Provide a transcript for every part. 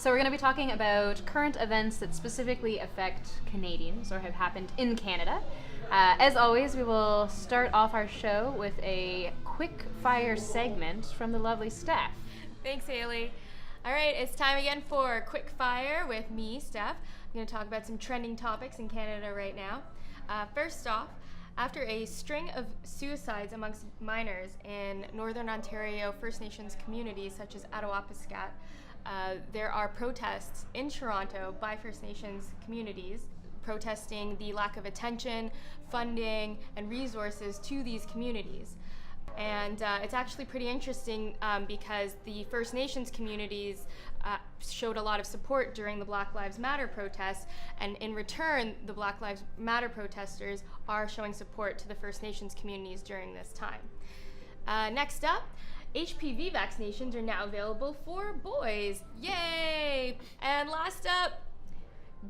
So we're going to be talking about current events that specifically affect Canadians or have happened in Canada. As always, we will start off our show with a quick fire segment from the lovely Steph. Thanks, Haley. All right, it's time again for Quick Fire with me, Steph. I'm going to talk about some trending topics in Canada right now. First off, after a string of suicides amongst minors in Northern Ontario First Nations communities such as Attawapiskat, there are protests in Toronto by First Nations communities protesting the lack of attention, funding, and resources to these communities. And it's actually pretty interesting because the First Nations communities showed a lot of support during the Black Lives Matter protests, and in return, the Black Lives Matter protesters are showing support to the First Nations communities during this time. Next up, HPV vaccinations are now available for boys. Yay! And last up,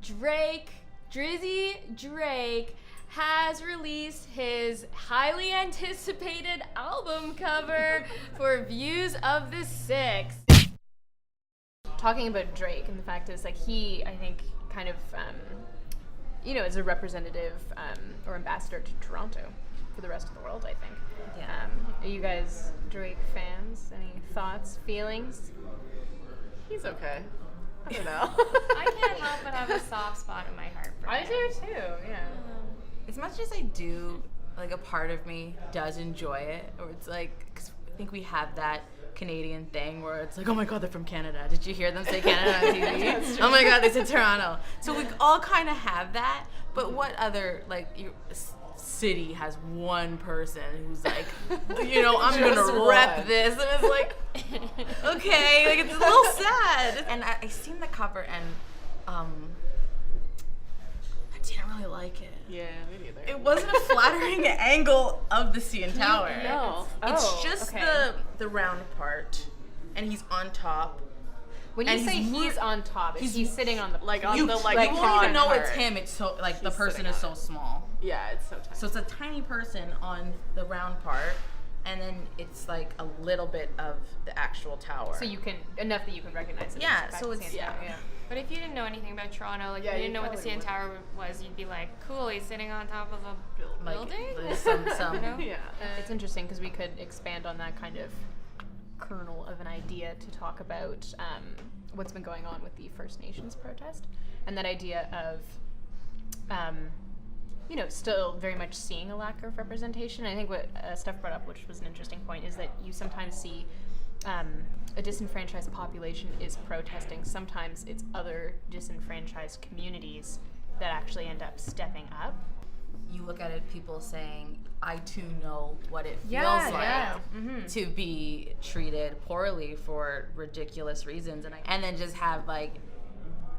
Drizzy Drake has released his highly anticipated album cover for Views of the Six. Talking about Drake, and the fact is, like, he, I think, kind of, is a representative or ambassador to Toronto for the rest of the world, I think. Yeah. Are you guys Drake fans? Any thoughts, feelings? He's okay. I don't know. I can't help but have a soft spot in my heart for I him. do too, yeah. As much as I do, like, a part of me does enjoy it, or it's like, 'cause I think we have that Canadian thing where it's like, oh my God, they're from Canada. Did you hear them say Canada on TV? Oh my God, they said Toronto. So we all kind of have that, but what other, like, city has one person who's like, I'm gonna rep this, and it's like, okay, like, it's a little sad. And I seen the cover, and I didn't really like it. Yeah, me neither. It wasn't a flattering angle of the CN Tower. No. It's just okay. the round part, and he's on top. When you and say he's on top, he's sitting on the like on you, the like, you won't even know part. it's him. It's so like the He's person sitting is on so small. Yeah, it's so tiny. So it's a tiny person on the round part, and then it's like a little bit of the actual tower. So you can, enough that you can recognize it. Yeah, as the so fact it's- that CN Tower, yeah. But if you didn't know anything about Toronto, like Yeah, if you didn't you know what the probably CN would. Tower was, you'd be like, cool, he's sitting on top of a like, building? there's some You know? Yeah. It's interesting because we could expand on that kind of kernel of an idea to talk about what's been going on with the First Nations protest and that idea of, still very much seeing a lack of representation. I think what Steph brought up, which was an interesting point, is that you sometimes see a disenfranchised population is protesting. Sometimes it's other disenfranchised communities that actually end up stepping up. You look at it, people saying, I too know what it feels Yeah, like to be treated poorly for ridiculous reasons, and then just have, like,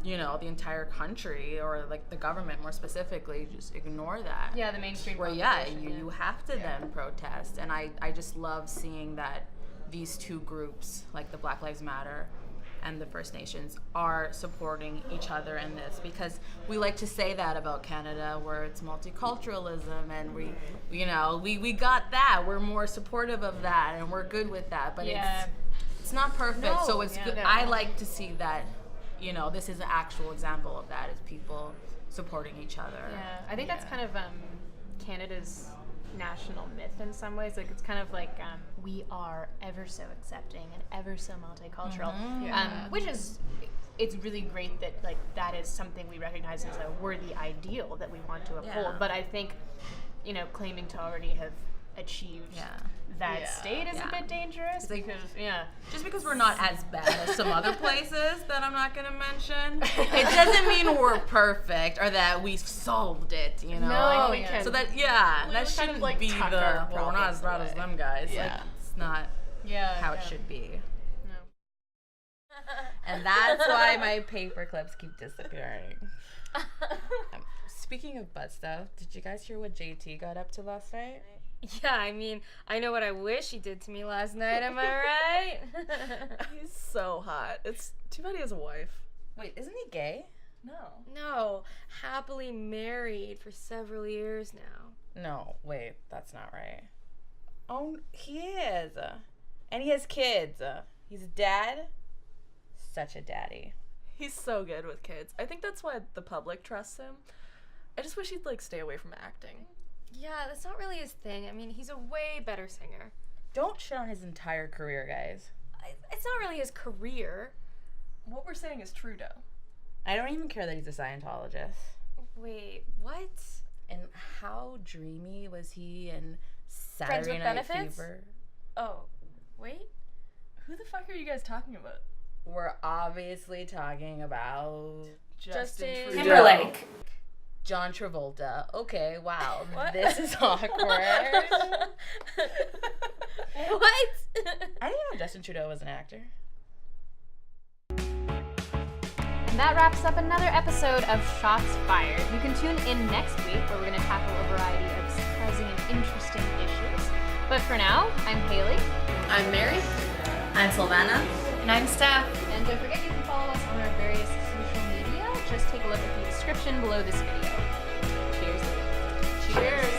the entire country, or like the government more specifically, just ignore that. Yeah, the mainstream Where population, you have to then protest, and I just love seeing that these two groups, like the Black Lives Matter and the First Nations, are supporting each other in this, because we like to say that about Canada, where it's multiculturalism, and we got that, we're more supportive of that, and we're good with that, but it's not perfect. So it's good. No. I like to see that, this is an actual example of that, is people supporting each other. Yeah, I think that's kind of Canada's national myth in some ways. Like, it's kind of like we are ever so accepting and ever so multicultural, which is, it's really great that, like, that is something we recognize as a worthy ideal that we want to uphold. But I think, claiming to already have achieved that state is a bit dangerous, because just because we're not as bad as some other places that I'm not going to mention, it doesn't mean we're perfect or that we've solved it, No, we can. So that We that kind shouldn't of, like, be tuck the our we're not as bad problems as away. them guys. Yeah. Like, it's not how it should be. No. And that's why my paper clips keep disappearing. Speaking of butt stuff, did you guys hear what JT got up to last night? Yeah, I mean, I know what I wish he did to me last night, am I right? He's so hot. It's too bad he has a wife. Wait, isn't he gay? No, happily married for several years now. No, wait, that's not right. Oh, he is. And he has kids. He's a dad. Such a daddy. He's so good with kids. I think that's why the public trusts him. I just wish he'd, like, stay away from acting. Yeah, that's not really his thing. I mean, he's a way better singer. Don't shit on his entire career, guys. It's not really his career. What we're saying is true, though. I don't even care that he's a Scientologist. Wait, what? And how dreamy was he in Friends Saturday with Night Benefits? Fever? Oh, wait. Who the fuck are you guys talking about? We're obviously talking about Justin Timberlake. John Travolta. Okay, wow. What? This is awkward. What? I didn't know Justin Trudeau was an actor. And that wraps up another episode of Shots Fired. You can tune in next week where we're going to tackle a variety of surprising and interesting issues. But for now, I'm Haley. I'm Mary. I'm Silvana. And I'm Steph. And don't forget you can follow us on our various social media. Just take a look at the description below this video. Cheers. Cheers.